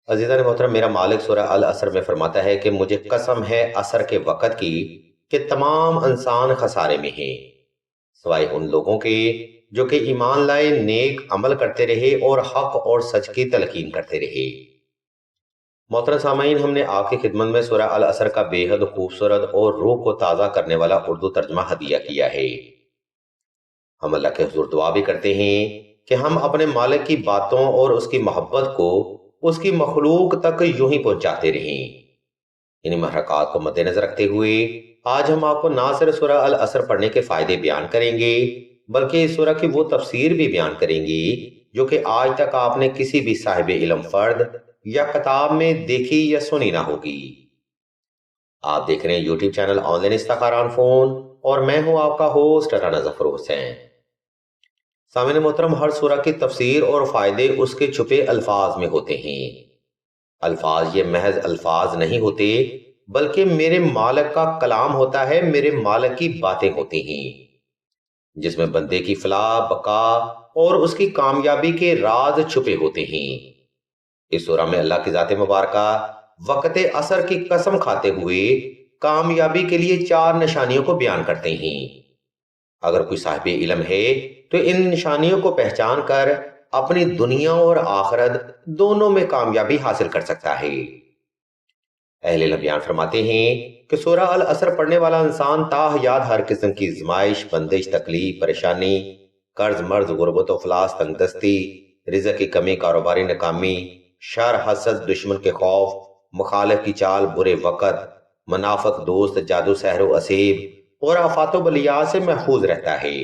عزیزان محترم، میرا مالک سورہ العصر میں فرماتا ہے کہ مجھے قسم ہے عصر کے وقت کی کہ تمام انسان خسارے میں ہیں سوائے ان لوگوں کے جو کہ ایمان لائے، نیک عمل کرتے رہے اور حق اور سچ کی تلقین کرتے رہے۔ محترم سامعین، ہم نے آپ کی خدمت میں سورہ العصر کا بے حد خوبصورت اور روح کو تازہ کرنے والا اردو ترجمہ ہدیہ کیا ہے۔ ہم اللہ کے حضور دعا بھی کرتے ہیں کہ ہم اپنے مالک کی باتوں اور اس کی محبت کو اس کی مخلوق تک یوں ہی پہنچاتے رہیں۔ انہیں محرکات کو مد نظر رکھتے ہوئے آج ہم آپ کو نہ صرف سورہ العصر پڑھنے کے فائدے بیان کریں گے بلکہ اس سورہ کی وہ تفسیر بھی بیان کریں گے جو کہ آج تک آپ نے کسی بھی صاحب علم فرد یا کتاب میں دیکھی یا سنی نہ ہوگی۔ آپ دیکھ رہے ہیں یوٹیوب چینل آن لائن استخاران فون اور میں ہوں آپ کا ہوسٹ رانا ظفر حسین۔ سامعین محترم، ہر سورہ کی تفسیر اور فائدے اس کے چھپے الفاظ میں ہوتے ہیں۔ الفاظ یہ محض الفاظ نہیں ہوتے بلکہ میرے مالک کا کلام ہوتا ہے، میرے مالک کی باتیں ہوتی ہیں جس میں بندے کی فلاح، بقا اور اس کی کامیابی کے راز چھپے ہوتے ہیں۔ اس سورہ میں اللہ کی ذات مبارکہ وقت عصر کی قسم کھاتے ہوئے کامیابی کے لیے 4 نشانیوں کو بیان کرتے ہیں۔ اگر کوئی صاحب علم ہے تو ان نشانیوں کو پہچان کر اپنی دنیا اور آخرت دونوں میں کامیابی حاصل کر سکتا ہے۔ اہل علم بیان فرماتے ہیں کہ سورہ العصر پڑھنے والا انسان تا حیات ہر قسم کی آزمائش، بندش، تکلیف، پریشانی، قرض، مرض، غربت و افلاس، تنگ دستی، رزق کی کمی، کاروباری ناکامی، شر، حسد، دشمن کے خوف، مخالف کی چال، برے وقت، منافق دوست، جادو، سحر و اسیب اور آفات و بلیات سے محفوظ رہتا ہے۔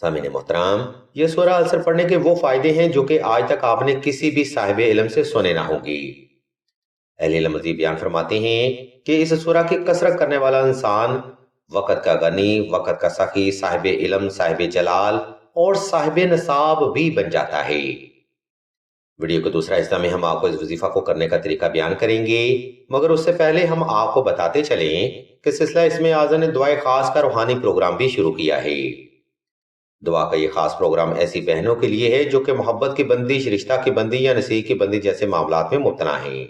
سامعین محترم، یہ سورہ العصر پڑھنے کے وہ فائدے ہیں جو کہ آج تک آپ نے کسی بھی صاحب علم سے سنے نہ ہوں گے۔ اہل علم مزید بیان فرماتے ہیں کہ اس سورہ کی کثرت کرنے والا انسان وقت کا غنی، وقت کا سخی، صاحب علم، صاحب جلال اور صاحب نصاب بھی بن جاتا ہے۔ ویڈیو کے دوسرا حصہ میں ہم آپ کو اس وظیفہ کو کرنے کا طریقہ بیان کریں گے، مگر اس سے پہلے ہم آپ کو بتاتے چلیں کہ سلسلہ اسم اعظم نے دعائے خاص کا روحانی پروگرام بھی شروع کیا ہے۔ دعا کا یہ خاص پروگرام ایسی بہنوں کے لیے ہے جو کہ محبت کی بندش، رشتہ کی بندی یا نصیب کی بندی جیسے معاملات میں مبتلا ہیں۔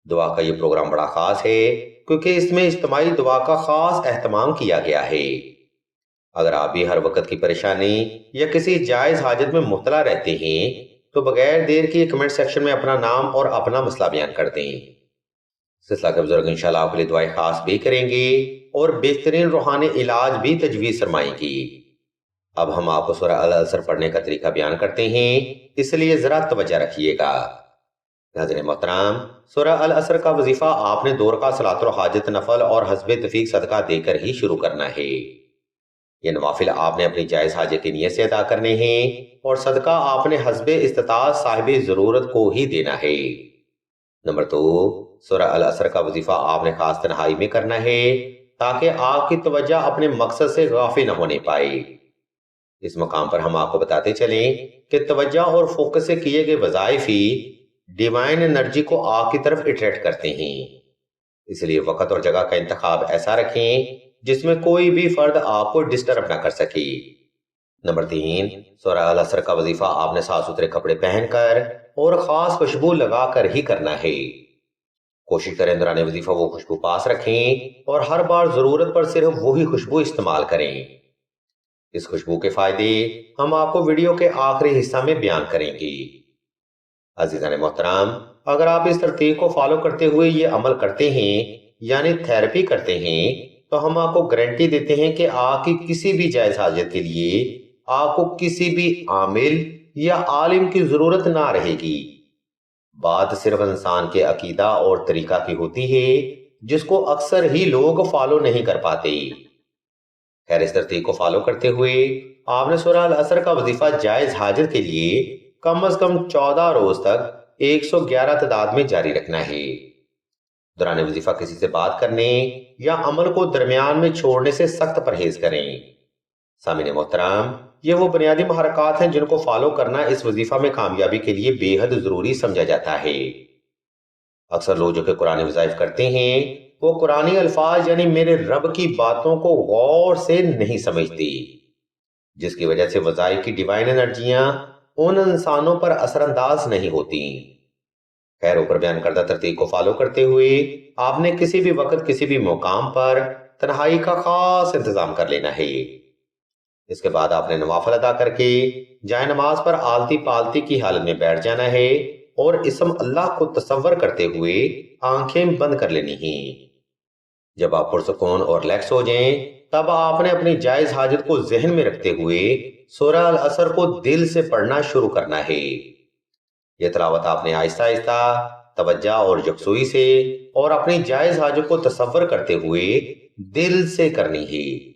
دعا کا یہ پروگرام بڑا خاص ہے کیونکہ اس میں اجتماعی دعا کا خاص اہتمام کیا گیا ہے۔ اگر آپ بھی ہر وقت کی پریشانی یا کسی جائز حاجت میں مبتلا رہتے ہیں تو بغیر دیر کی کمنٹ سیکشن میں اپنا نام اور اپنا مسئلہ بیان کر دیں۔ سلسلہ کے بزرگ انشاءاللہ آپ کے لیے دعائیں خاص بھی کریں گے اور بہترین روحانی علاج بھی تجویز فرمائیں گی۔ اب ہم آپ کو سورہ العصر پڑھنے کا طریقہ بیان کرتے ہیں، اس لیے ذرا توجہ رکھیے گا۔ ناظرین محترم، سورہ العصر کا وظیفہ آپ نے 2 رکعت صلاۃ الحاجت نفل اور حسب تفیق صدقہ دے کر ہی شروع کرنا ہے۔ یہ نوافل آپ نے اپنی جائز حاجت کی نیت سے ادا کرنے ہیں اور صدقہ آپ نے حسب استطاعت صاحب ضرورت کو ہی دینا ہے۔ نمبر 2، سورہ العصر کا وظیفہ آپ نے خاص تنہائی میں کرنا ہے تاکہ آپ کی توجہ اپنے مقصد سے غافل نہ ہونے پائے۔ اس مقام پر ہم آپ کو بتاتے چلیں کہ توجہ اور فوکس سے کیے گئے وظائف ہی ڈیوائن انرجی کو آپ کی طرف اٹریکٹ کرتے ہیں۔ اس لیے وقت اور جگہ کا انتخاب ایسا رکھیں جس میں کوئی بھی فرد آپ کو ڈسٹرب نہ کر سکے۔ نمبر 3، سورہ العصر کا وظیفہ آپ نے صاف ستھرے کپڑے پہن کر اور خاص خوشبو لگا کر ہی کرنا ہے۔ کوشش کریں دوران وظیفہ وہ خوشبو پاس رکھیں اور ہر بار ضرورت پر صرف وہی خوشبو استعمال کریں۔ اس خوشبو کے فائدے ہم آپ کو ویڈیو کے آخری حصہ میں بیان کریں گے۔ عزیزان محترم، اگر آپ اس ترتیب کو فالو کرتے ہوئے یہ عمل کرتے ہیں یعنی تھیراپی کرتے ہیں تو ہم آپ کو گارنٹی دیتے ہیں کہ آپ کی کسی بھی جائز حاجت کے لیے آپ کو کسی بھی عامل یا عالم کی ضرورت نہ رہے گی۔ بات صرف انسان کے عقیدہ اور طریقہ کی ہوتی ہے جس کو اکثر ہی لوگ فالو نہیں کر پاتے۔ خیر، اس ترتیب کو فالو کرتے ہوئے آپ نے سورہ العصر کا وظیفہ جائز حاجت کے لیے کم از کم 14 روز تک 111 تعداد میں جاری رکھنا ہے۔ دوران وظیفہ کسی سے بات کرنے یا عمل کو درمیان میں چھوڑنے سے سخت پرہیز کریں۔ سامعین محترم، یہ وہ بنیادی محرکات ہیں جن کو فالو کرنا اس وظیفہ میں کامیابی کے لیے بے حد ضروری سمجھا جاتا ہے۔ اکثر لوگ جو کہ قرآنی وظائف کرتے ہیں وہ قرآنی الفاظ یعنی میرے رب کی باتوں کو غور سے نہیں سمجھتے، جس کی وجہ سے وظائف کی ڈیوائن انرجیاں ان انسانوں پر اثر انداز نہیں ہوتی۔ خیر، اوپر بیان کردہ ترتیب کو فالو کرتے ہوئے آپ نے کسی بھی وقت کسی بھی مقام پر تنہائی کا خاص انتظام کر لینا ہے۔ اس کے بعد آپ نے نوافل ادا کر کے جائے نماز پر آلتی پالتی کی حالت میں بیٹھ جانا ہے اور اسم اللہ کو تصور کرتے ہوئے آنکھیں بند کر لینی ہیں۔ جب آپ پرسکون اور ریلیکس ہو جائیں تب آپ نے اپنی جائز حاجت کو ذہن میں رکھتے ہوئے سورہ العصر کو دل سے پڑھنا شروع کرنا ہے۔ یہ تلاوت آپ نے آہستہ آہستہ توجہ اور یکسوئی سے اور اپنی جائز حاجت کو تصور کرتے ہوئے دل سے کرنی ہے۔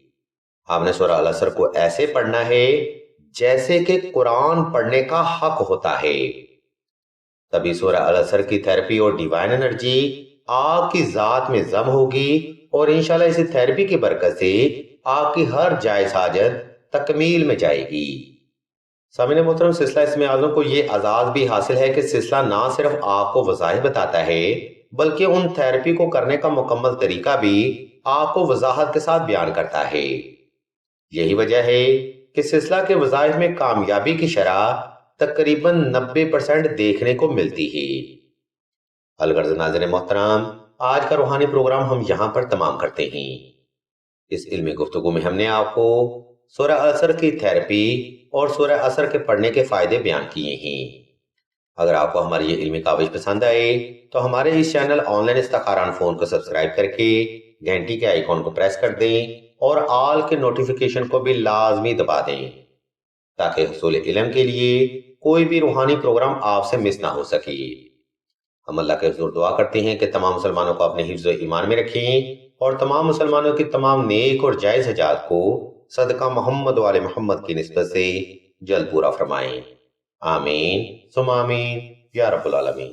آپ نے سورہ العصر کو ایسے پڑھنا ہے جیسے کہ قرآن پڑھنے کا حق ہوتا ہے۔ تبھی سورہ العصر کی تھیراپی اور ڈیوائن انرجی آپ کی ذات میں ضم ہوگی اور انشاءاللہ اسی تھیراپی کی برکت سے آپ کی ہر جائز حاجت تکمیل میں جائے گی۔ سامعین محترم، سلسلہ اسم اعظم کو یہ اعزاز بھی حاصل ہے کہ سلسلہ نہ صرف آپ کو وظائف بتاتا ہے بلکہ ان تھیراپی کو کرنے کا مکمل طریقہ بھی آپ کو وضاحت کے ساتھ بیان کرتا ہے۔ یہی وجہ ہے کہ سلسلہ کے وظائف میں کامیابی کی شرح تقریباً 90% دیکھنے کو ملتی ہے۔ الغرض ناظرین محترم، آج کا روحانی پروگرام ہم یہاں پر تمام کرتے ہیں۔ اس علمی گفتگو میں ہم نے آپ کو سورہ العصر کی تھیراپی اور سورہ العصر کے پڑھنے کے فائدے بیان کیے ہیں۔ اگر آپ کو ہماری یہ علمی کاوش پسند آئے تو ہمارے اس چینل آن لائن استخاران فون کو سبسکرائب کر کے گھنٹی کے آئیکن کو پریس کر دیں اور آل کے نوٹیفیکیشن کو بھی لازمی دبا دیں تاکہ حصول علم کے لیے کوئی بھی روحانی پروگرام آپ سے مس نہ ہو سکے۔ ہم اللہ کے حضور دعا کرتے ہیں کہ تمام مسلمانوں کو اپنے حفظ و ایمان میں رکھیں اور تمام مسلمانوں کی تمام نیک اور جائز حاجات کو صدقہ محمد و آل محمد کی نسبت سے جلد پورا فرمائیں۔ آمین ثم آمین یا رب العالمین۔